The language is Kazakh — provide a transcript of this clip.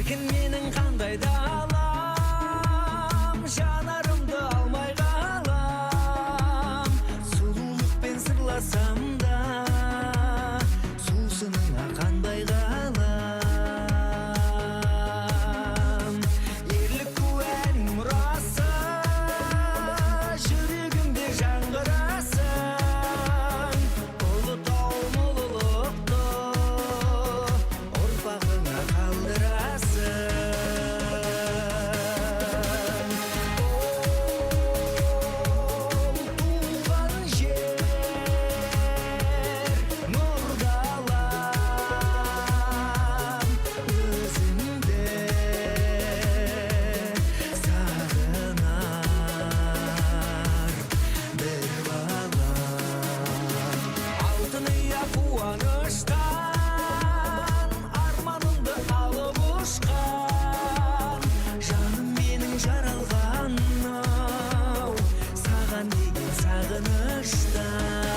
еркін менің қандай да алам, жанарымды алмай қалам. Сұлулықпен сырласам да сусыныңа қандай қалам. Ерлік куәнің мұрасы, жүрегімде жаңғырасың. Ұлытау ұлылықты ұрпағыңа қалдырасың. Туған жер нұр далам, өзіңді сағынар бір балам. Алтын ұя қуаныштан арманымды алып ұшқан, жаным менің жаралған ау, саған деген сағыныштан.